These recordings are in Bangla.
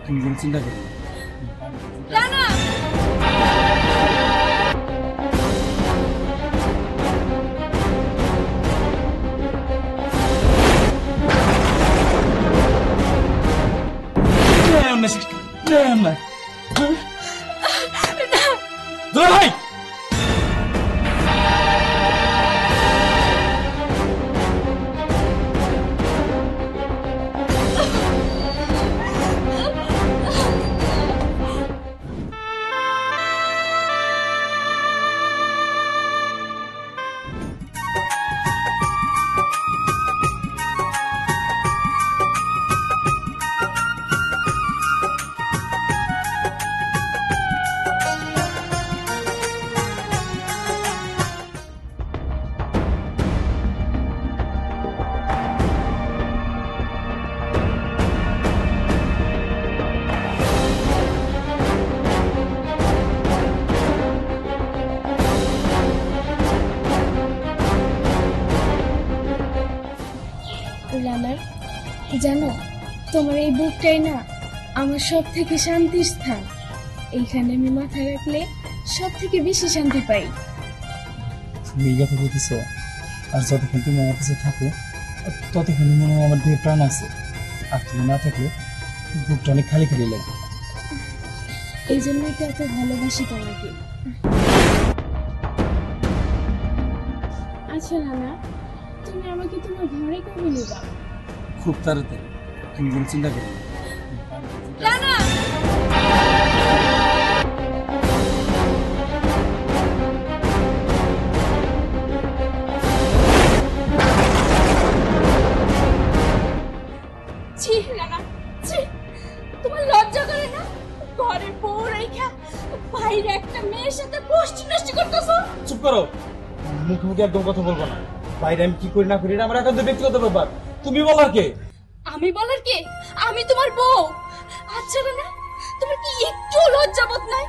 তুমি কোনো চিন্তা করো রানা ভাই জানো তোমার এই বুকটাই না আমার সব থেকে শান্তির স্থান। এইখানে আমি মাথা রাখলে সব থেকে বেশি শান্তি পাই। তুমি এই কথা বলতেছো, আর যতক্ষণ তুমি আমার কাছে থাকো ততক্ষণ মনে হয় আমার দেহে প্রাণ আছে, আর তুমি না থাকলে বুকটা অনেক খালি খালি লাগে। এই জন্যই তো এত ভালোবাসি তোমাকে। আচ্ছা রানা, তুমি আমাকে তোমার ঘরে কবে নিবা? খুব তাড়াতাড়ি, তুমি কোনো চিন্তা করো রানা। ছি রানা, ছি, তোমার লজ্জা করে না? ঘরে বউ রেখা বাইরে একটা মেয়ের সাথে গোষ্ঠী নষ্টি করতেছো। চুপ করো, মুখে মুখে একদম কথা বলবো না। বাইরে আমি কি করি না করি এটা আমার একান্ত ব্যক্তিগত ব্যাপার, তুমি বলার কে? আমি বলার কে? আমি তোমার বউ। আচ্ছা না, তোমার কি একটু লজ্জা বোধ নাই?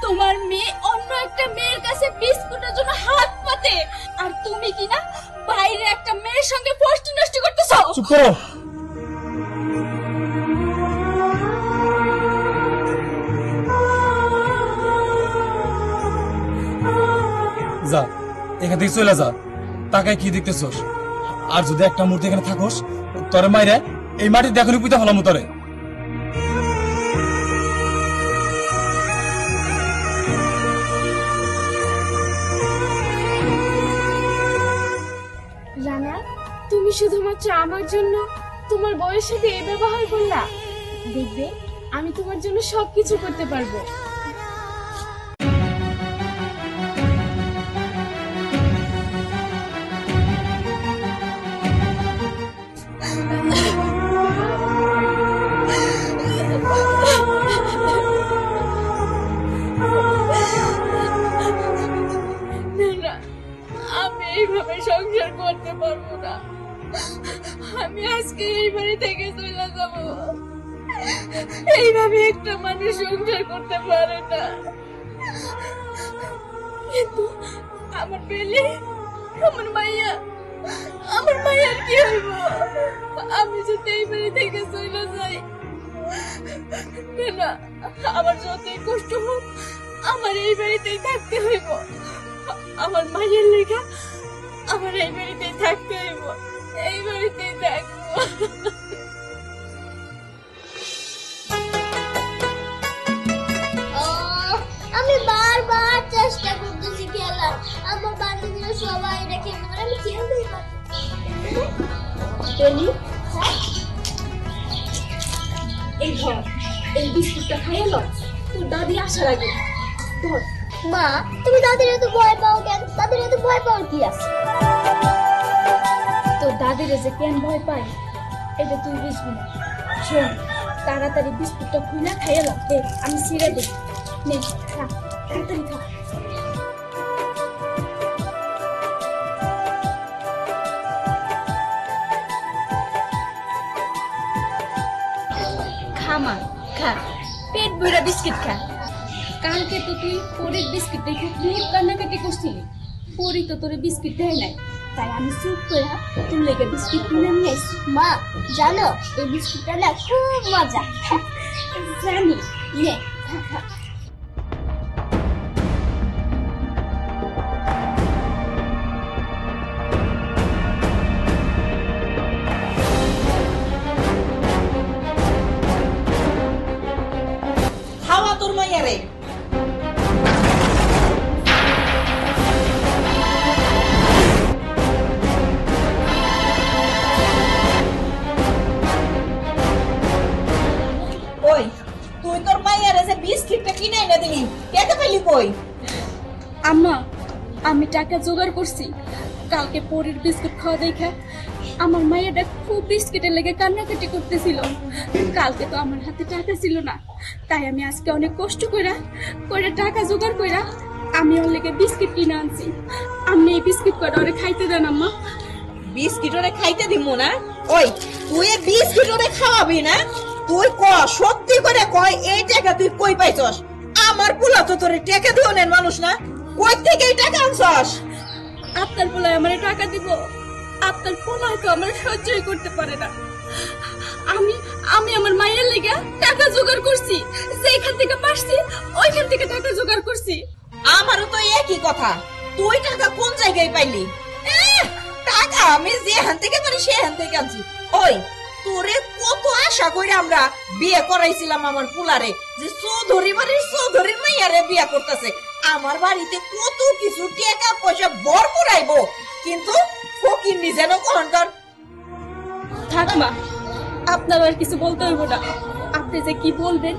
তোমার মেয়ে অন্য একটা মেয়ের কাছে বিস্কুটের জন্য হাত পাতে, আর তুমি কি না বাইরে একটা মেয়ের সঙ্গে গোষ্ঠী নষ্টি করতেছো। চুপ করো। যা এখান থেকে চলে যা, তাকায় কি দেখতেছস? আর যদি একটা মুহূর্তে এখানে থাকোস তোরে মাইরে এই মাটিতে এখনই পুঁতে ফেলাম তোরে। রানা, তুমি শুধুমাত্র আমার জন্য তোমার বউয়ের সাথে এই ব্যবহার করলা? দেখবে আমি তোমার জন্য সবকিছু করতে পারবো। আমি এইভাবে সংসার করতে পারবো না। আমি আজকে এই বাড়ি থেকে চলে যাব। এইভাবে একটা মানুষ সংসার করতে পারে না। কিন্তু আমার পেলে আমার মাইয়ার কি হইব? আমি যদি এই বাড়ি থেকে চলে যাই না, আমার যতই কষ্ট হোক আমার এই বাড়িতেই থাকতে হইব। আমার মায়ের লেখা আমার এই বাড়িতেই থাকতে হইব, এই বাড়িতেই থাকবো। আমি বারবার চেষ্টা করতেছি খেলা, আমার বান্ধবীরা সবাই রেখে আমি খেলতেই পারছি। এই ধর, এই বিস্কুটটা খাইয়ে লো, তোর দাদি আসার আগে ধর। মা, তুমি দাদির এত ভয় পাও কেন? দাদির এত ভয় পাওয়ার কি আছে? তোর দাদির যে কেন ভয় পায় এটা তুই বুঝবি না। শোন, তাড়াতাড়ি বিস্কুটটা খুলে খাইয়ে লো। দেখ আমি ছিঁড়ে দেখ, নে খা, তাড়াতাড়ি খা। খা মা, খা, পেট ভরা বিস্কিট খা। কালকে তো তুই পরির বিস্কিট দেখে খুব কান্নাকাটি করছিলি। পরি তো তোর বিস্কিট দেয় নাই, তাই আমি চুপ করে তোর লেগে বিস্কিট কিনে নিয়ে আসি। মা জানো, এই বিস্কুটটা না খুব মজা। জানি নে খা। খাওয়া তোর মাইয়ারে। ওই তুই তোর মাইয়ারে যে বিস্কিটটা কিনে এনে দিলি টাকা পেলি কই? আম্মা আমি টাকা জোগাড় করছি, কালকে পরের বিস্কুট খাওয়া দেখা আমার মায়েরা খুব বিস্কিটের লেগে কান্নাকাটি করতেছিল। কালকে তো আমার হাতে টাকা ছিল না, তাই আমি আজকে অনেক কষ্ট করে টাকা জোগাড় কইরা আমি ওর লেগে বিস্কিট কিনে আনছি। আমি এই বিস্কিট কটা ওরে খাইতে দেন আম্মা। বিস্কিট ওরে খাইতে দিমু না? ওই তুই এই বিস্কিট ওরে খাওয়াবি না? তুই ক সত্যি করে কয় এই টাকা তুই কই পাইছস? আমার পোলা তো তোরে টাকা দিও নেন মানুষ না, কই থেকে এই টাকা আনছস? আপনার পোলায় আমার টাকা দিব? আপনার পোলায় তো আমার সহ্যই করতে পারে না। আমি আমি আমার মায়ের লেগে টাকা জোগাড় করছি, যেখান থেকে পারছি ওইখান থেকে টাকা জোগাড় করছি। আমারও তো একই কথা, তুই টাকা কোন জায়গায় পাইলি? টাকা আমি যেখান থেকে পারি সেখান থেকে আনছি। ওই তোরে কত আশা করে আমরা বিয়ে করাইছিলাম আমার পুলারে, যে চৌধুরী বাড়ির চৌধুরীর মাইয়ারে বিয়ে করতেছে, আমার বাড়িতে কত কিছু টাকা পয়সা ভর করাইবো, কিন্তু ফকির নিজে না কখনকার। থাক মা, আপনার আর কিছু বলতে হইব না। আপনি যে কি বলবেন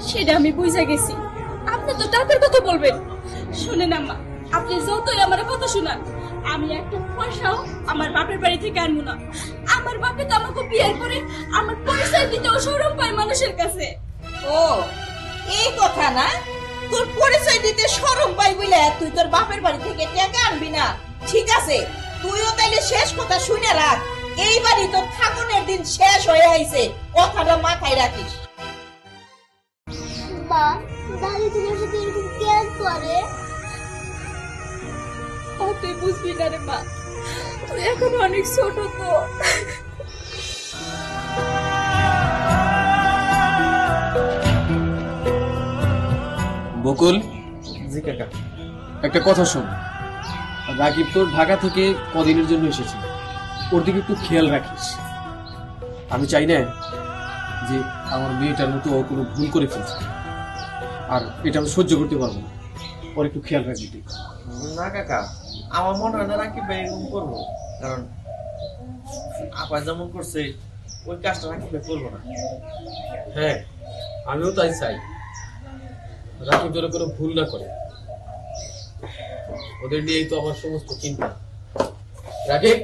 সেটা আমি বুঝে গেছি। আপনি তো টাকার কথা বলবেন। শুনেন আম্মা, আপনি যতই আমার কথা শুনান, আমি একটা পয়সাও আমার বাপের বাড়ি থেকে আনবো না। আমার বাপে তো আমাকে বিয়ের পরে আমার পরিচয় দিতেও শরম পায় মানুষের কাছে। ও এই কথা না? তোর পরিচয় দিতে শরম পাই বলে তুই তোর বাপের বাড়ি থেকে টাকা আনবি না? ঠিক আছে, তুইও তাইলে শেষ কথা শুনে রাখ, এই বাড়ি তোর থাকুনের দিন শেষ হয়ে আইছে, কথাটা মাথায় রাখিস। মা দাদি তোমার সাথে এরকম কেন করে? তুই বুঝবি না রে মা, তুই এখন অনেক ছোট তো। বকুল, জি কাকা। একটা কথা শোন, রাকিব তোর ঢাকা থেকে কদিনের জন্য এসেছে, ওর দিকে একটু খেয়াল রাখিস। আমি চাই না যে আমার মেয়েটার মতো ও কোনো ভুল করে ফেলছে, আর এটা আমি সহ্য করতে পারবো না। ওর একটু খেয়াল রাখবি তুই। না কাকা, আমার মনে হয় না রাকিব ভাই এরকম করবো, কারণ আপা যেমন করছে ওই কাজটা রাকিব ভাই করবো না। হ্যাঁ, আমিও তাই চাই, রাকিব যেন কোনো ভুল না করে। ওদের নিয়েই তো আমার সমস্ত চিন্তা। রাকিব,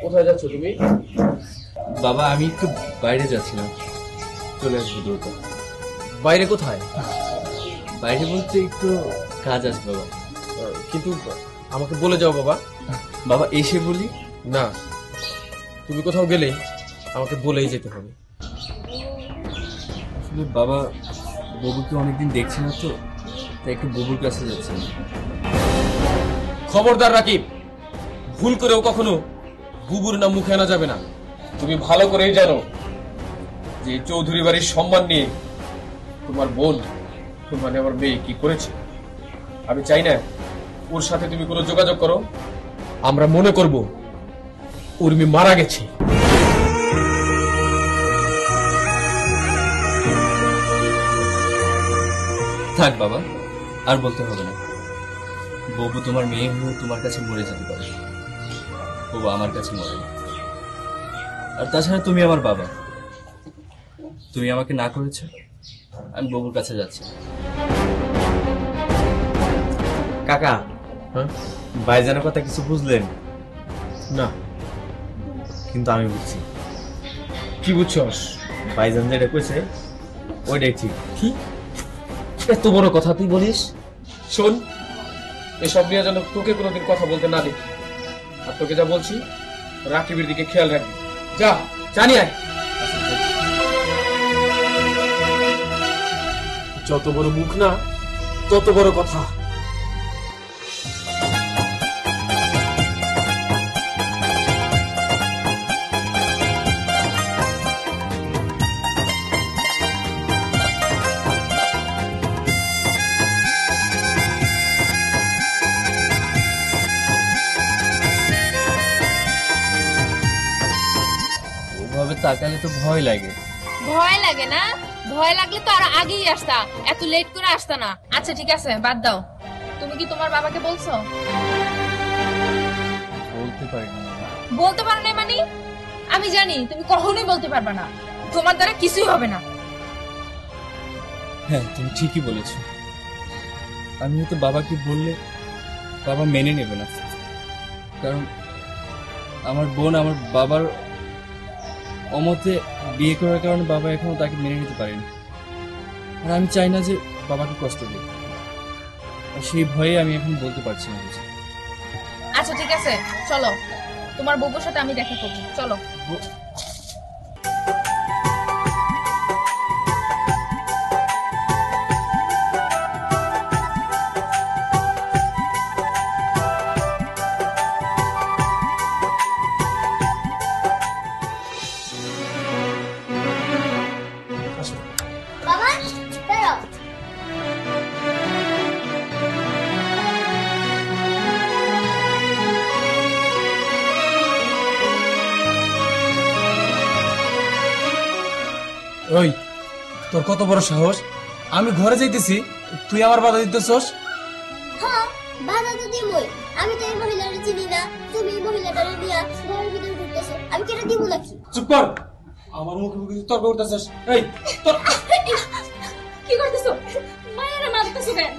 কোথায় যাচ্ছ তুমি? বাবা আমি একটু বাইরে যাচ্ছিলাম, চলে আসবো দ্রুত। বাইরে কোথায়? বাইরে বলতে একটু কাজ আছে বাবা। কিন্তু আমাকে বলে যাও বাবা। বাবা এসে বলি? না, তুমি কোথাও গেলে আমাকে বলেই যেতে হবে। আসলে বাবা ববুকে অনেকদিন দেখছি না তো, তাই একটু ববুর কাছে যাচ্ছি। খবরদার রাকিব, ভুল করেও কখনো বুবুর নাম মুখে আনা যাবে না। তুমি ভালো করেই জানো যে চৌধুরী বাড়ির সম্মান নিয়ে তোমার বোন, মানে আমার মেয়ে কি করেছে। আমি চাই না ওর সাথে তুমি কোনো যোগাযোগ করো, আমরা মনে করব উর্মি মারা গেছে। থাক বাবা, আর বলতে হবে না। ববু তোমার মেয়ে হয়ে তোমার কাছে মরে যেতে পারে, ববু আমার কাছে মরে না। আর তাছাড়া তুমি আমার বাবা, তুমি আমাকে না করেছো, আমি ববুর কাছে যাচ্ছি। কাকা, হ্যাঁ? ভাইজানের কথা কিছু বুঝলেন? না। কিন্তু আমি বুঝছি। কি বুঝছস? ভাইজান যেটা কইছে ওইটাই ঠিক। কি এত বড় কথা তুই বলিস? শোন, এসব নিয়ে যেন তোকে কোনোদিন কথা বলতে না দেখি। আর তোকে যা বলছি, রাকিবের দিকে খেয়াল রাখবি। যা, জানি আয়। যত বড় মুখ না, তত বড় কথা। তাহলে তো ভয় লাগে। ভয় লাগে না? ভয় লাগলে তো আরো আগেই আসতা, এত লেট করে আসতা না। আচ্ছা ঠিক আছে, বাদ দাও। তুমি কি তোমার বাবাকে বলছো? বলতে পারি না। বলতে পারো না মানে? আমি জানি তুমি কখনোই বলতে পারবে না, তোমার দ্বারা কিছুই হবে না। হ্যাঁ, তুমি ঠিকই বলেছো। আমি হয়তো বাবাকে বললে বাবা মেনে নেবে না, কারণ আমার বোন আমার বাবার অমতে বিয়ে করার কারণে বাবা এখনো তাকে মেনে নিতে পারেনি। আর আমি চাই না যে বাবাকে কষ্ট দিই, আর সেই ভয়ে আমি এখন বলতে পারছি না কিছু। আচ্ছা ঠিক আছে, চলো তোমার বউর সাথে আমি দেখা করবো, চলো। বাবা দাঁড়াও। ওই তোর কত বড় সাহস! আমি ঘরে যাইতেছি, তুই আমার বাধা দিতেছস? হ্যাঁ, বাধা তো দিবই। আমি তো এই মহিলাটা চিনি না, তুমি এই মহিলাটারে নিয়ে ঘরের ভিতরে ঢুকতেছো, আমি কেন দিব নাকি? চুপ কর! আমার মুখে মুখে তর্ক করতেছস। এই তোর কি করতেছো? মায়েরা মারতেছো কেন?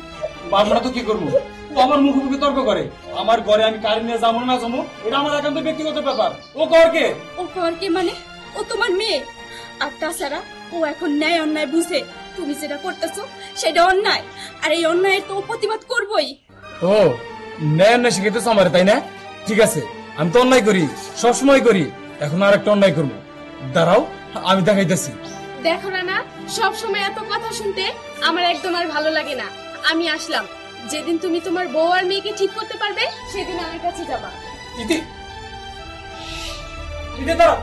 আমরা তো কি করবো? ও আমার মুখে মুখে তর্ক করে। আমার ঘরে আমি কারি নিয়ে যাবো না যাবো, এটা আমার একান্ত ব্যক্তিগত ব্যাপার। ও কর কে? ও কর কে মানে? ও তোমার মেয়ে। আর তাছাড়া ও এখন ন্যায় অন্যায় বুঝে। তুমি যেটা করতেছো সেটা অন্যায়, আর এই অন্যায়ের তো ও প্রতিবাদ করবোই। ও ন্যায় অন্যায় শিখাইতেছ আমার, তাই না? ঠিক আছে, আমি তো অন্যায় করি, সবসময় করি। এখন আর একটা অন্যায় করবো, দাঁড়াও আমি দেখাইতেছি। দেখো না, সব সময় এত কথা শুনতে আমার একদম আর ভালো লাগে না। আমি আসলাম, যেদিন তুমি তোমার বউ আর মেয়েকে ঠিক করতে পারবে সেদিন আমার কাছে যাবা। ইতি ইতি দাঁড়াও।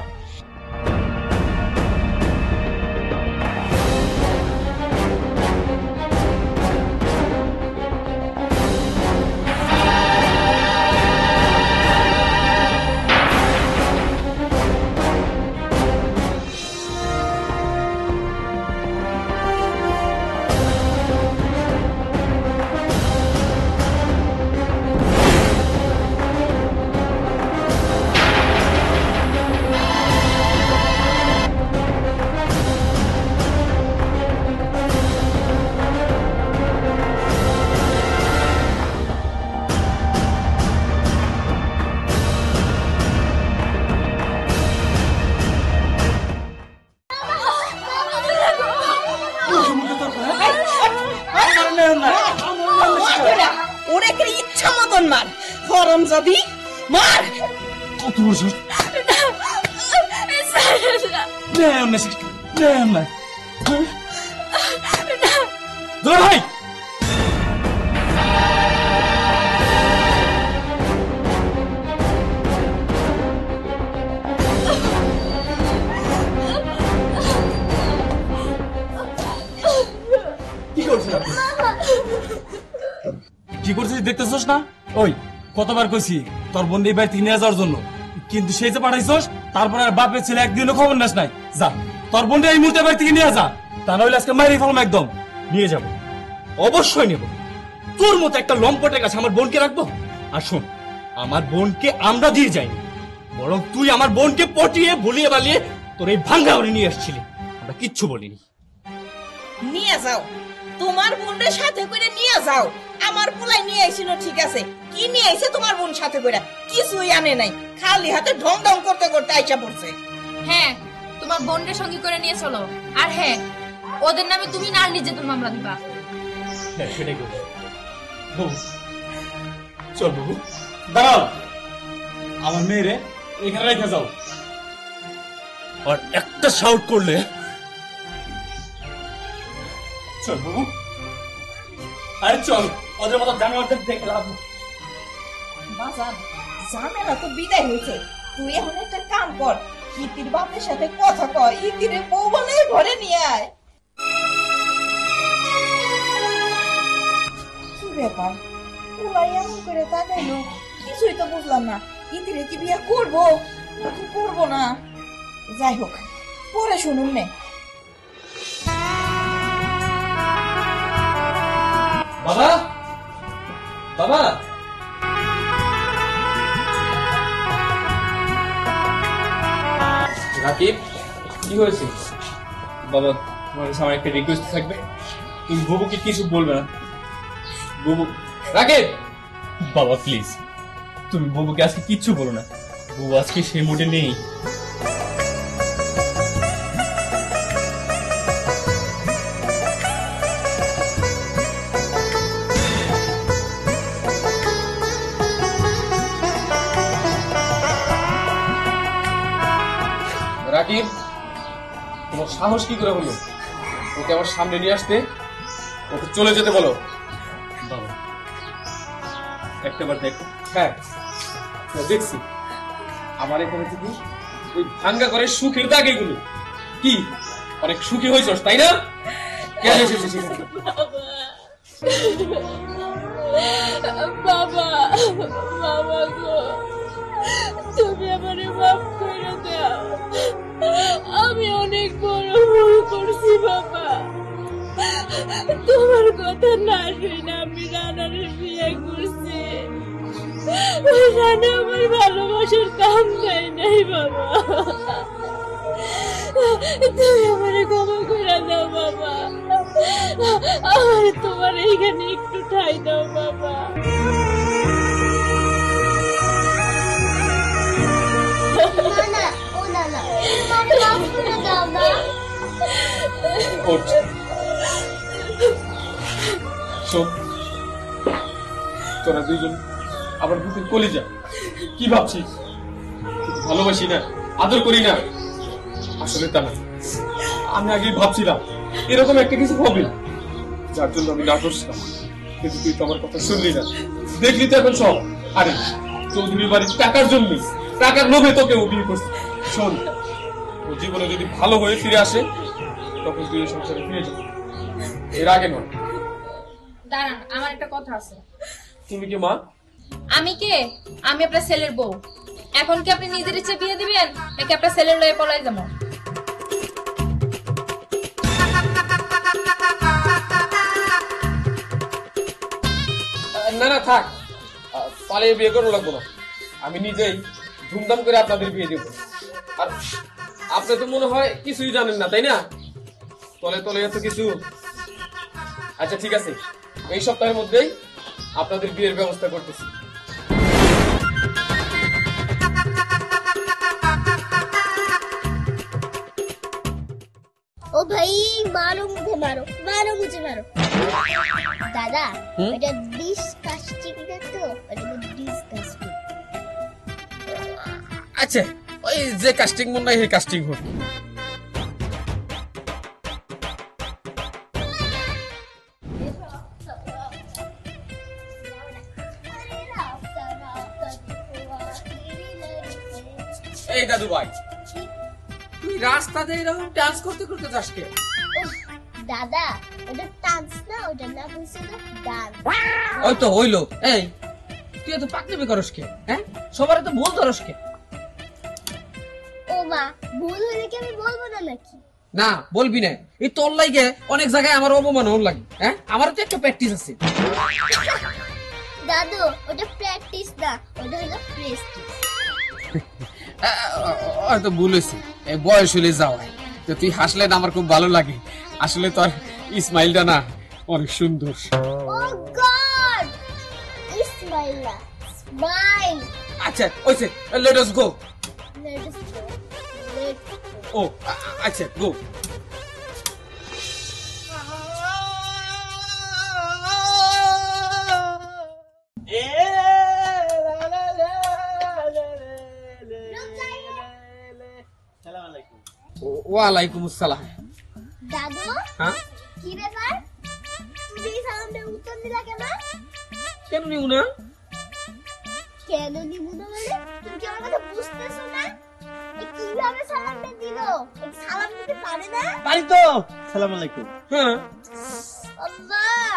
ওরে কে ইচ্ছা মতন মার, হরামজাদি মার। কত বড় সাহস! ন্যায় অন্যায় শিখতে, ন্যায় অন্যায়। দুলা ভাই! কি করছেন আপনি? কি করছিস দেখতেছস না? ওই কতবার কইছি তোর বোন এই বাড়িতে নিয়ে যাওয়ার জন্য, কিন্তু সেই যে পাঠাইছস, তারপরে আর বাপের ছেলে একদিনও খবর নাস নাই। যা তোর বোনটা এই মুহূর্তে বাড়ি থেকে নিয়ে যা, তা নইলে আজকে মাইরে ফেলাম একদম। নিয়ে যাব, অবশ্যই নেব। তোর মতো একটা লম্পটের কাছে আমার বোনকে রাখবো? আর শোন, আমার বোনকে আমরা দিয়ে যাইনি, বরং তুই আমার বোনকে পটিয়ে ভুলিয়ে বালিয়ে তোর এই ভাঙ্গা বাড়ি নিয়ে আসছিলি, আমরা কিচ্ছু বলিনি। নিয়ে যাও, তোমার বোনের সাথে করে নিয়ে যাও। আমার পোলাই নিয়ে আইছিল ঠিক আছে, কি নিয়ে আইছে তোমার বোন সাথে করে? কিছুই আনে নাই, খালি হাতে ঢং ঢং করতে করতে আইসা পড়ছে। হ্যাঁ, তোমার বোনকে সঙ্গে করে নিয়ে চলো। আর হ্যাঁ, ওদের নামে তুমি নারী নির্যাতন মামলা দিবা। হ্যাঁ, সেটাই করবো। বাবু চল বাবু, দাঁড়াও। আমার মেয়েরে এখানে রেখে যাও। আর একটা শাউট করলে চল বাবু, আরে চল, ওদের মতো জানোয়ারদের দেখে লাভ নেই। বাজান, ঝামেলা তো বিদায় হয়েছে, তুই এখন একটা কাম কর, ইতির বাপের সাথে কথা কয়, ইতিরে বউ বলে ঘরে নিয়ে আয়। কি ব্যাপার, ওলাই এমন করে তাকাইলো, কিছুই তো বুঝলাম না। ইতিরে কি বিয়ে করবো নাকি করবো না? যাই হোক, পরে শুনুন নে। বাবা, বাবা, রাকিব, কি হয়েছে? বাবা, তোমার কাছে আমার একটা রিকোয়েস্ট থাকবে, তুমি বুবুকে কিছু বলবে না। বুবু, রাকিব, বাবা প্লিজ, তুমি বুবুকে আজকে কিচ্ছু বলো না। বুবু আজকে সেই মুডে নেই। রাকিব, তোমার সাহস কি করে হলো ওকে আমার সামনে নিয়ে আসতে? ওকে চলে যেতে বলো। বাবা, একটাবার দেখো। হ্যাঁ, দেখছি আমার এখানে থেকে ওই ভাঙ্গা করে সুখের দাগ এগুলো। কি অনেক সুখী হয়েছস তাই না? কেন এসেছিস এখানে? বাবা, বাবা গো, তুমি আমারে মাফ করে দাও। আমি অনেক বড় ভুল করছি বাবা। তোমার কথা না শুনে আমি রানারে বিয়ে করছি। রানা আমার ভালোবাসার কাম দেয় নাই বাবা। তুমি আমারে ক্ষমা করে দাও বাবা। আমার তোমার এইখানে একটু ঠাই দাও বাবা। না, ও না, তুমি মাফ করে দাও না। ওঠ। শোন, তোরা দুইজন আবার বুকের কলিজা। কি ভাবছিস ভালোবাসি না, আদর করি না? আসলে তা না। আমি আগেই ভাবছিলাম এরকম একটা কিছু হবে, যার জন্য আমি না করছিলাম। কিন্তু তুই তো আমার কথা শুনলি না, দেখলি তো এখন সব। আরে চৌধুরী বাড়ির টাকার জন্য, টাকার লোভে তোকে ও বিয়ে করছে। শোন, ও জীবনে যদি ভালো হয়ে ফিরে আসে তখন তুই এই সংসারে ফিরে যাবি, এর আগে নয়। দাঁড়ান, আমার একটা কথা আছে। তুমি কি মা? আমি কে? আমি আপনার ছেলের বউ। এখন কি আপনি নিজের ইচ্ছে বিয়ে দিবেন, নাকি আপনার ছেলের লয়ে পলাই যাবো? না না থাক, পালিয়ে বিয়ে করে লাগবো না। আমি নিজেই ধুমধাম করে আপনাদের বিয়ে দেবো। আর আপনি তো মনে হয় কিছুই জানেন না তাই না? তলে তলে এত কিছু। আচ্ছা ঠিক আছে, এই সপ্তাহের মধ্যেই আপনাদের বিয়ের ব্যবস্থা করতেছি। ও ভাই, মারো মুখে মারো, মারো মুঝে মারো। দাদা, এটা ডিসকাস্টিং না তো, এটা ডিসকাস্টিং। আচ্ছা, ওই যে কাস্টিং মন নাই, সেই কাস্টিং হোক। এই দাদু ভাই, তুই রাস্তাতে এরকম ডান্স করতে করতে যাস কে? দাদা, ওটা ডান্স না, ওটা নাম হয়েছিল ডান্স। ওই তো হইলো। এই তুই এত পাকনামি করস কে? হ্যাঁ, সবার তো ভুল ধরস কে? ও মা, ভুল হলে কি আমি বলবো না নাকি? না বলবি না, এই তোর লাগে অনেক জায়গায় আমার অপমান হন লাগে। হ্যাঁ, আমারও তো একটা প্র্যাকটিস আছে। দাদু, ওটা প্র্যাকটিস না, ওটা হলো প্রেস্টিজ। হয়তো ভুল হয়েছে, এই বয়স হলে যাও। তো তুই হাসলে না আমার খুব ভালো লাগে। আসলে তোর স্মাইলটা না অনেক সুন্দর। ও গড, স্মাইল না, স্মাইল। আচ্ছা ওইছে, let us go. Let's go, let's go. ও আচ্ছা গো। ওয়ালাইকুম আসসালাম। দাদু, হ্যাঁ, কি ব্যাপার? তুমি এই সালামটার উত্তর দিলা কেন? কেন নিউ না? কেন দিব না মানে? তুমি কি আমার কথা বুঝতেছো না? এ কিভাবে সালামটা দিল? এ সালাম দিতে পারে না? পারি তো। সালাম আলাইকুম। হ্যাঁ, আল্লাহ,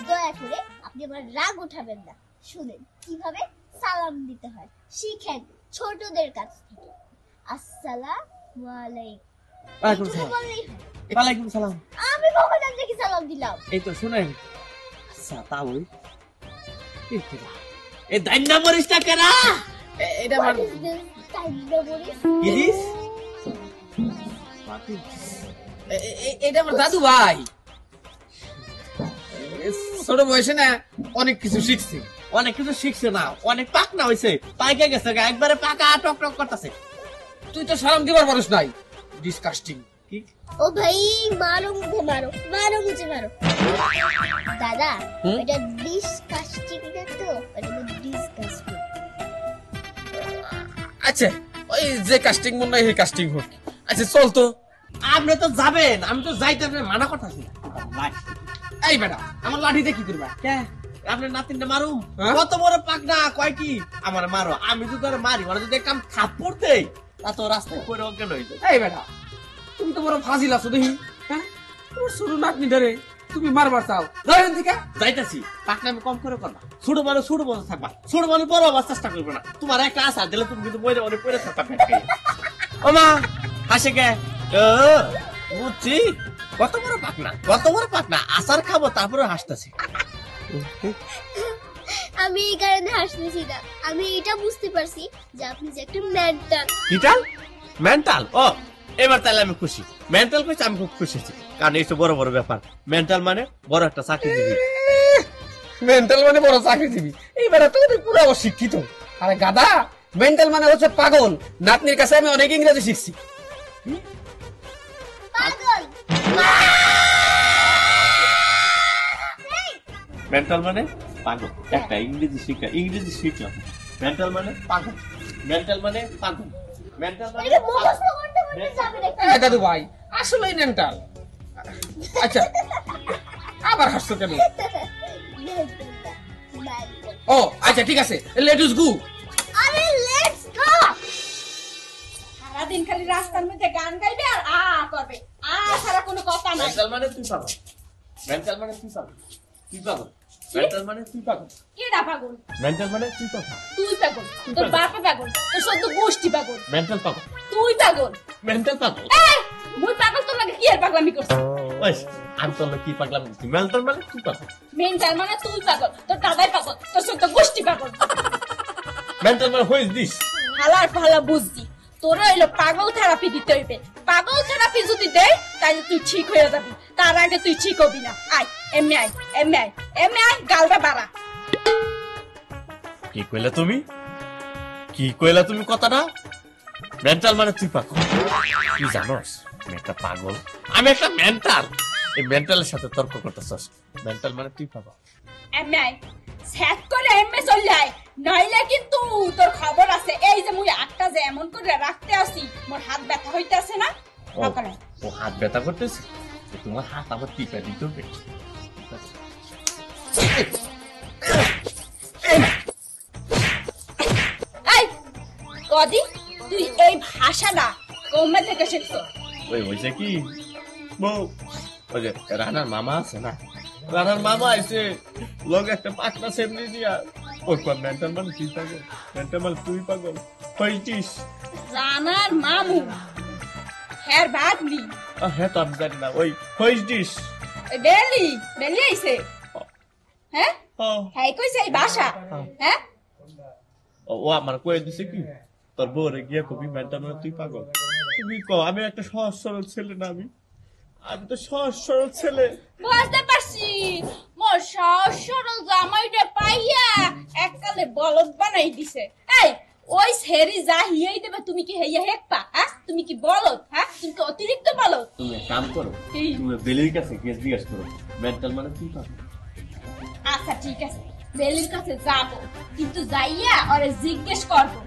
দয়া করে আপনি আমার রাগ উঠাবেন না। শুনেন কিভাবে সালাম দিতে হয়, শিখেন ছোটদের কাছ থেকে। আসসালামু আলাইকুম। ওয়ালাইকুম সালাম। ওয়ালাইকুম সালাম। আমি কখন আপনাকে সালাম দিলাম? এই তো শুনেন, আচ্ছা তা ওই এই দাইন্না মরিসটা কেনা এটা আমার কি দিস? এটা আমার দাদু ভাই। ছোট বয়সে না অনেক কিছু শিখছি। অনেক কিছু শিখছে না, অনেক পাকনা হয়েছে, পাইকে গেছে গা, একবারে পাকা টক টক করতেছে। তুই তো সালাম দিবার পারিস নাই। ডিসকাস্টিং। ও ভাই মারো মুখে মারো, মারো মুঝে মারো। দাদা এটা ডিসকাস্টিং না তো, এটা ডিসকাস্টিং। আচ্ছা ওই যে কাস্টিং মন নাই সেই কাস্টিং হোক। আচ্ছা চল তো। আপনি তো যাবেন, আমি তো যাইতে আপনি মানা করতেছি। এই বেটা আমার লাঠিতে কি করবা? আপনার নাতিনটা মারুম, হ্যাঁ? কত বড় পাকনা কয় কি আমার মারো, আমি তো তোর মারি, ওরা যদি কাম থাপ্পড় দেই তা তো রাস্তায় পড়ে অজ্ঞান হয়ে যায়। এই বেটা তুমি তো বড় ফাজিল আছো দেখি। হ্যাঁ তোমার ছোট নাতনি ধরে তুমি মারবার চাও। ধরেন থেকে যাইতাছি, পাকনা আমি কম করে করবা, ছোট মানুষ ছোট মানুষ থাকবা, ছোট মানুষ বড় হবার চেষ্টা করবে না। তোমার একটা আশা দিলে তুমি কিন্তু মরে অনেক পড়ে থাকবা পেট খেয়ে। ও মা হাসে কে? বুঝছি, কত বড় পাকনা, কত বড় পাকনা, আচার খাবো তারপরে হাসতেছি। আমি এই কারণে হাসতেছি না, আমি এটা বুঝতে পারছি যে আপনি যে একটা মেন্টাল। কিটাল মেন্টাল? ও এবার তাহলে আমি খুশি। মেন্টাল কইছি, আমি খুব খুশি হয়েছি, কারণ এই তো বড় বড় ব্যাপার। মেন্টাল মানে বড় একটা চাকরি দিবি। মেন্টাল মানে বড় চাকরিজীবী। এই বেটা তো পুরো অশিক্ষিত। আরে গাদা, মেন্টাল মানে হচ্ছে পাগল। নাতনির কাছে আমি অনেক ইংরেজি শিখছি। পাগল। মেন্টাল মানে পাগল, একটা ইংরেজি শিখলাম। মেন্টাল মানে পাগল, মেন্টাল মানে পাগল, মেন্টাল মানে এটা মুখস্থ করতে করতে যাবে নাকি? এই দাদু ভাই আসলেই মেন্টাল। আচ্ছা আবার হাসছো কেন? ও আচ্ছা ঠিক আছে, লেট উস গো। আরে লেটস গো। সারাদিন খালি রাস্তার মধ্যে গান গাইবে আর করবে, ছাড়া কোনো কথা নাই। মেন্টাল মানে তুই পাগল, মেন্টাল মানে তুই পাগল, তুই পাগল, মেন্টাল মানে তুই পাগল, কেডা পাগল? মেন্টাল মানে তুই পাগল, তুই পাগল, তোর বাপে পাগল, তোর সদ্য গোষ্ঠী পাগল, মেন্টাল পাগল, তুই পাগল, মেন্টাল পাগল। এই মুই পাগল, তোর লাগে কি আর পাগলামি করছিস? ওই আমি তোর কি পাগলাম? মেন্টাল মানে তুই পাগল, মেন্টাল মানে তুই পাগল, তোর দাদাই পাগল, তোর সদ্য গোষ্ঠী পাগল। মেন্টাল মানে হইস দিস। হালার ফালা বুঝছি, তোরা এলো পাগল থেরাপি দিতে হইবে। পাগল থেরাপি যদি দেয় তাহলে তুই ঠিক হয়ে যাবি, তার আগে তুই ঠিক হবি না। আয় এমনি আয়, এমনি আয়, এমনি আয়, গালটা বাড়া। কি কইলা তুমি? কি কইলা তুমি কথাটা? মেন্টাল মানে তুই পাগল। তুই জানোস আমি একটা পাগল, আমি একটা মেন্টাল। এই মেন্টালের সাথে তর্ক করতেছস। মেন্টাল মানে তুই পাগল। এমনি আয়, সেট করে এমনি চল যায়, নইলে কিন্তু তোর খবর আছে। এই যে মুই আটটা যে এমন করে রাখতে আসি, মোর হাত ব্যথা হইতাছে না? সকালে ও হাত ব্যথা করতেছে, তোমার হাত আবার টিপা দিতে হবে। এই কদি তুই এই ভাষাটা কমে থেকে শিখছ? ওই হয়েছে কি বউ, ওই যে রানার মামা আছে না, রানার মামা আইছে লোক একটা পাকনা সেমনি দিয়া ওই মেন্টাল মানে তুই পাগল, মেন্টাল মানে তুই পাগল হইছিস। রানার মামু হ্যার ভাগনি, হ্যাঁ তো আমি জানি না, ওই হইছিস। ওই বেলি আইছে। হ্যাঁ হ্যাঁ কইছে এই ভাষা। হ্যাঁ ও আমার কয়ে দিছে কি তোর বউরে গিয়া কবি মেন্টাল মানে তুই পাগল। তুমি কও আমি একটা সহজ সরল ছেলে না, আমি তো সহজ সরল ছেলে। বুঝতে পারছি, মোর সহজ সরল জামাইটা পাইয়া এককালে বলদ বানাই দিছে। এই ওই সেরি যা হিয়াই দেবে তুমি কি হেইয়া হেকপা? হ্যাঁ তুমি কি বলদ? হ্যাঁ তুমি কি অতিরিক্ত বলদ? তুমি এক কাম করো, কি? তুমি বেলির কাছে গিয়ে জিজ্ঞেস করো মেন্টাল মানে তুই পাগল। আচ্ছা ঠিক আছে, বেলির কাছে যাবো, কিন্তু যাইয়া ওরে জিজ্ঞেস করবো।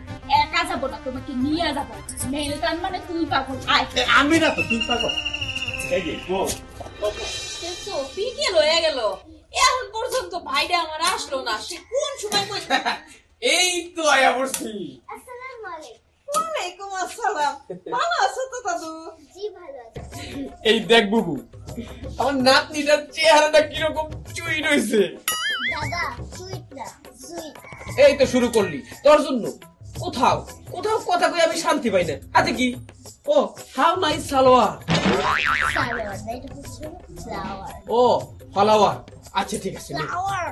একা যাবো না, তোমাকে নিয়ে যাবো। মেলটান মানে তুই পাগল। আয় আমি না তো তুই পাগল। এই যে বউ সফি কে লয়ে গেল, এখন পর্যন্ত ভাইটা আমার আসলো না। সে কোন সময় কই? এই তো আয়া পড়ছি। আসসালামু আলাইকুম। ওয়ালাইকুম আসসালাম। ভালো আছো তো দাদু? জি ভালো আছি। এই দেখ বুবু, আমার নাতনিটার চেহারাটা কিরকম চুই রয়েছে। দাদা সুইট না, সুইট। এই তো শুরু করলি তোর জন্য। কোথাও কোথাও কথা কই আমি শান্তি পাই না। আচ্ছা কি ও হাউ নাইস সালোয়ার। সালোয়ার না, এটা হচ্ছে ফ্লাওয়ার। ও ফলাওয়ার, আচ্ছা ঠিক আছে। ফ্লাওয়ার।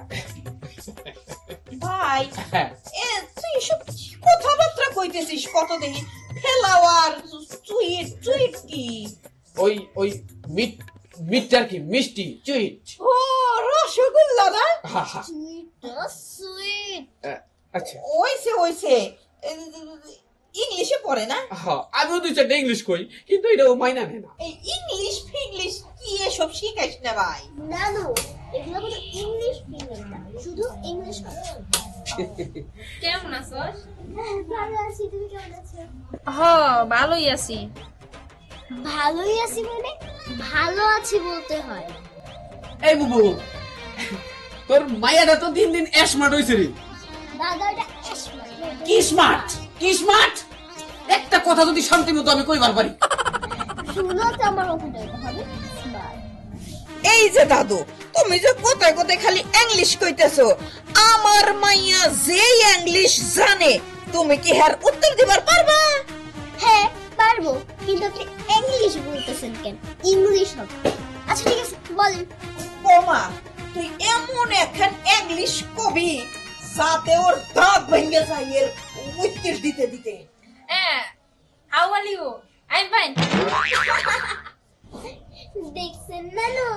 ভাই হ্যাঁ এ তুই সব কথাবার্তা কইতেছিস কত দেখি ফ্লাওয়ার সুইট সুইট কি ওই ওই মিটটার কি মিষ্টি চুইট। ও রসগোল্লা না হা হা সুইট। আচ্ছা ওইছে ওইছে ইংলিশে পড়ে না হ্যাঁ আমিও দুই চারটা ইংলিশ কই, কিন্তু এটা ও মাইনা নেয় না। এই ইংলিশ ফিংলিশ কি এসব শিখাইস না ভাই নানু, এগুলো কোনো ইংলিশ ফিল্ম না, শুধু ইংলিশ কথা। কেমন আছোস? ভালো আছি, তুমি কেমন আছো? হ ভালোই আছি। ভালোই আছি মানে ভালো আছি বলতে হয়। এই বুবু, তোর মায়াটা তো দিন দিন স্মার্ট হইছে রে। দাদা, এটা স্মার্ট। কি স্মার্ট কি স্মার্ট? একটা কথা যদি শান্তি মতো আমি কইবার পারি। শুনো তো আমার ওখানে হবে স্মার্ট। এই যে দাদু তুমি যে কোথায় কোথায় খালি ইংলিশ কইতেছো, আমার মাইয়া যে ইংলিশ জানে তুমি কি হার উত্তর দিবার পারবা? হ্যাঁ পারবো, কিন্তু আপনি ইংলিশ বলতেছেন কেন? ইংলিশ হবে। আচ্ছা ঠিক আছে, বলেন। বোমা তুই এমন এখন ইংলিশ কবি যাতে ওর দাঁত ভেঙে যায় এর উত্তর দিতে দিতে। How are you? I am fine. দেখছেন নানু,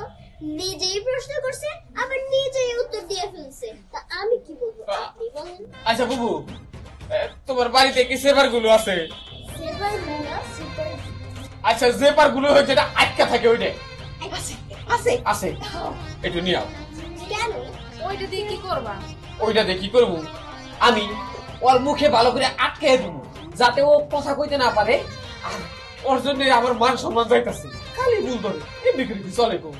নিজেই প্রশ্ন করছে আবার নিজেই উত্তর দিয়ে ফেলছে, তা আমি কি বলবো? আপনি বলেন। আচ্ছা বুবু, তোমার বাড়িতে কি সেবার গুলো আছে? সেবার না, সুপার। আচ্ছা জেপার গুলো যেটা আটকা থাকে ওইটা আছে আছে আছে, একটু নিয়ে আও। কেন? ওইটা দিয়ে কি করবা? ওইটা দিয়ে কি করবো? আমি ওর মুখে ভালো করে আটকে দেবো, যাতে ও কথা কইতে না পারে। আর ওর জন্য আমার মান সম্মান যাইতাছে, খালি ভুল ধরে এমনি করে কি চলে গো?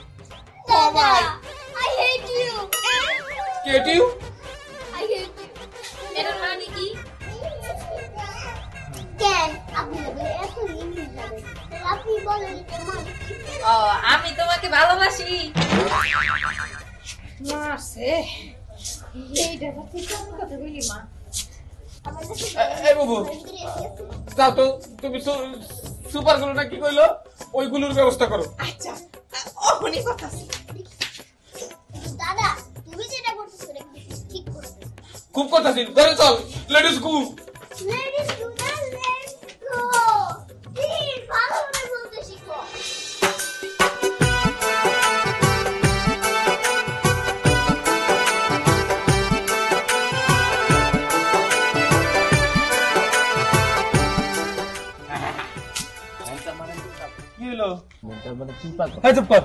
দাদা, I hate you. কেটিউ I hate you. এটার মানে কি? কেন আপনি বলে এত ইংলিশ জানেন? আপনি বলেন মানে কি? ও আমি তোমাকে ভালোবাসি। মারছে এইটা কথা কেমন কথা বলি মা? আমার কাছে এই বাবু, ভিতরে এসে আছে। যাও তো তুমি সুপার গুলো না কি কইলো ওইগুলোর ব্যবস্থা করো। আচ্ছা অহনি কথা আছে। দাদা, তুমি যেটা করতেছো এটা কিন্তু ঠিক করতেছো। খুব কথা ছিল, ধরে চল লেডিস গু। Ladies do not let's go. Please, ভালো করে বলতে শিখো। কি হলো? এই চুপ কর।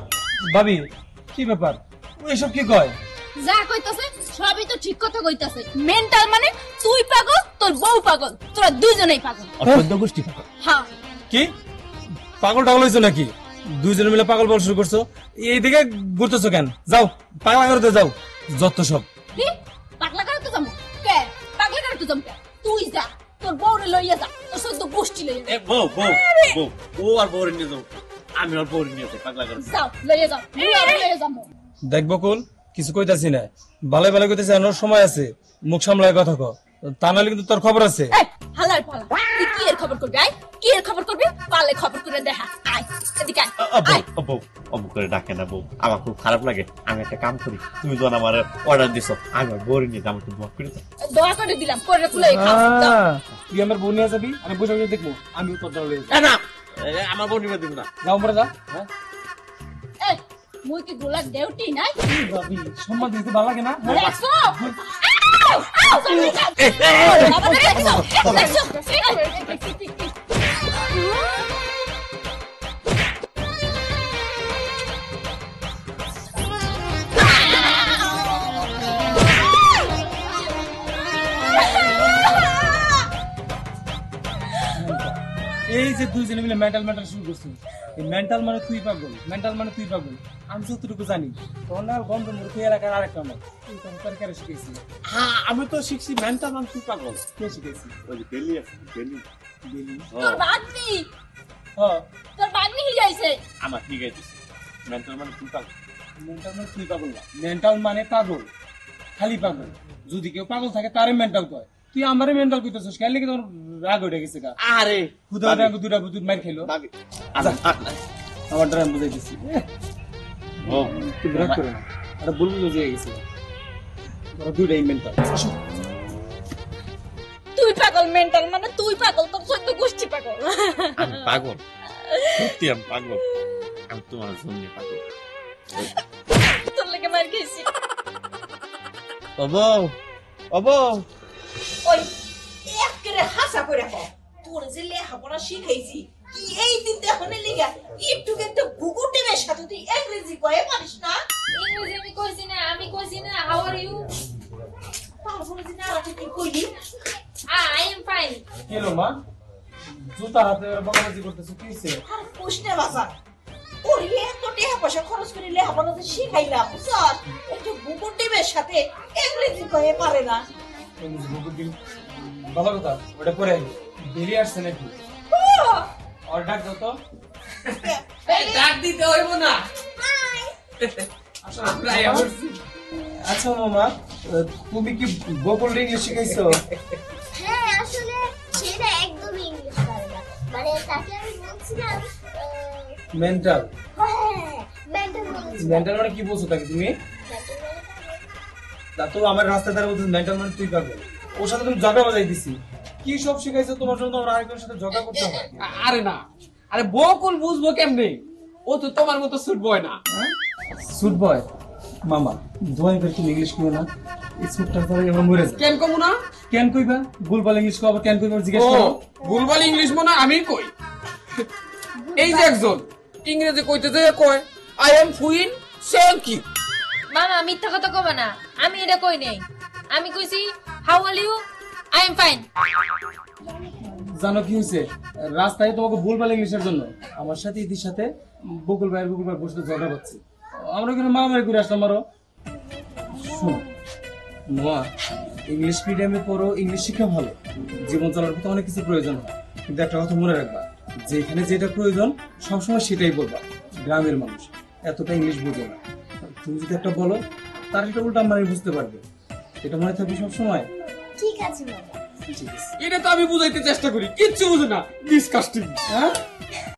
ভাবি কি ব্যাপার? এসব কি কয়? যা কইতাছে সবই তো ঠিক কথা কইতাছে। মেন্টাল মানে তুই পাগল, তোর বউ পাগল, তোরা দুইজনেই পাগল। অসভ্য গোষ্ঠী। হ্যাঁ কি পাগল টাগল হয়েছো নাকি? দুইজনে মিলে পাগল বল শুরু করছো? এইদিকে ঘুরতেছো কেন? যাও পাগলা করতে যাও, যত সব। কি পাগলা করে তো যাবো কে? পাগলা করে তো যাবো কে? তুই যা, তোর বউরে লইয়া যা, তোর সদ্য গোষ্ঠী লইয়া যা। বউ ও আর বউরে নিয়ে যাও, আমি আর বউরে নিয়ে যাই পাগলা করে। যাও লইয়া যাও, লইয়া যাবো। দেখবো কোন কিছু কইতাছি না, ভালো ভালো কইতেছি, এর সময় আছে, মুখ সামলায় কথা কও, তা নাহলে কিন্তু তোর খবর আছে। এই হালার পালা, তুই কি এর খবর করবি? আয় কি এর খবর করবি? পালে খবর করে দেখা। আয় এদিকে আয়, আয়। বউ অবু করে ডাকে না বউ, আমার খুব খারাপ লাগে। আমি একটা কাম করি, তুমি যখন আমার অর্ডার দিছো আমি আর বউরে নিয়ে আমাকে দোয়া করে দাও। দোয়া করে দিলাম, করে খুলে খাও। যাও। তুই আমার বোন নিয়ে যাবি, আমি বসে বসে দেখবো, আমি তোর দলে না আমার বউ নিবে দিব না। যাও মরে যা। হ্যাঁ এই মুই কি গোলাক দেউটি নাই? ভাবি সম্মান দিতে ভালো লাগে না? দেখছো? আউ! আউ! বাবা দেখছো? দেখছো? এই যে দুইজনে মিলে মেন্টাল শুরু করছিস, এই মেন্টাল মানে তুই পাগল, মেন্টাল মানে তুই পাগল, আমি যতটুকু জানি তোর না গন্ধ মূর্খ এলাকার আরেকটা নয়, তুই তো তরকারি শিখেছি। হ্যাঁ আমি তো শিখছি মেন্টাল মান তুই পাগল। কে শিখেছি? ওই যে বেলি আছে বেলি। তোর বাগনি, হ্যাঁ তোর বাগনি হি যাইছে। আমার ঠিক আছে মেন্টাল মানে তুই পাগল। মেন্টাল মানে তুই পাগল না, মেন্টাল মানে পাগল, খালি পাগল। যদি কেউ পাগল থাকে তারে মেন্টাল কয়, তুই আমারে মেন্টাল কইতেছিস কেন লাগি তোর রাগ উঠে গেছে কা আরে খুদা রাগ দুটা বুতুত মার খাইলো ভাবি আমার ড্রাম বুঝাই দিছি ও তুই রাগ করে না আরে বুলবুল বুঝে গেছে তোরা দুইটাই মেন্টাল আসো তুই পাগল মেন্টাল মানে তুই পাগল তোর সদ্য গোষ্ঠী পাগল আমি পাগল সত্যি আমি পাগল আমি তোমার জন্য পাগল তোর লেগে মার খেয়েছি অবো অবো ওই একেবারে হাসা করে কও তোর যে লেখাপড়া শিখাইছি কি এই দিন দেখনে লিগা একটু কিন্তু গুগুটিমের সাথে তুই ইংরেজি কয়ে পারিস না ইংরেজি আমি কইছি না হাউ আর ইউ তারপরে দিন আর কি কইলি আই এম ফাইন কেলো মা জুতা হাতে বকাবাজি করতেছ কি হইছে আর প্রশ্নে বাসা ওর এত টাকা পয়সা খরচ করে লেখাপড়া তো শিখাইলাম স্যার একটু গুগুটিমের সাথে ইংরেজি কয়ে পারে না ভালো কথা ওটা পরে বেরিয়ে আসছে নাকি ও, আর ডাক দাও তো ডাক দিতে হইব না আমরাই আসছি। আচ্ছা মামা তুমি কি বকুল ইংলিশ শিখাইছো হ্যাঁ আসলে সেটা একদমই ইংলিশ পারে না মানে তাকে আমি বলছিলাম মেন্টাল মেন্টাল বলেছি মেন্টাল মানে কি বলছো তাকে তুমি তা তো আমার রাস্তায় দ্বারা বলছো মেন্টাল মানে তুই পাবে ওর সাথে তুমি ঝগড়া বাজাই দিছি কি সব শিখাইছো তোমার জন্য আমার আরেকজনের সাথে ঝগড়া করতে হয় আরে না আরে বকুল বুঝবো কেমনে ও তো তোমার মতো সুট বয় না সুট বয় মামা দোয়াই করে তুমি ইংলিশ কইও না এই সুটটা পরে এবার মরে যায় কেন কমু না কেন কইবা ভুলভাল ইংলিশ কও আবার কেন কইবা জিজ্ঞেস ও করো ভুলভাল ইংলিশ মনে হয় আমি কই এই যে একজন ইংরেজি কইতে যে কয় I am queen thank you মামা মিথ্যা কথা কবা না আমি এটা কই নাই আমি কইছি how are you I am fine জানো কি হয়েছে রাস্তায় তোমাকে ভুলভাল ইংলিশের জন্য আমার সাথে ইতির সাথে বকুল ভাই বসে ঝগড়া করছে আমরা ওখানে মারামারি করে আসলাম আরো শোনো নোয়া ইংলিশ মিডিয়ামে পড়ো ইংলিশ শিক্ষা ভালো জীবন চলার পথে অনেক কিছু প্রয়োজন হয় কিন্তু একটা কথা মনে রাখবা যেখানে যেটা প্রয়োজন সবসময় সেটাই বলবা গ্রামের মানুষ এতটা ইংলিশ বোঝে না তুমি যদি একটা বলো তার একটা উল্টা মানে বুঝতে পারবে এটা মনে থাকবে সবসময় ঠিক আছে বাবা ঠিক আছে এটা তো আমি বুঝাইতে চেষ্টা করি কিচ্ছু বুঝে না ডিসকাস্টিং হ্যাঁ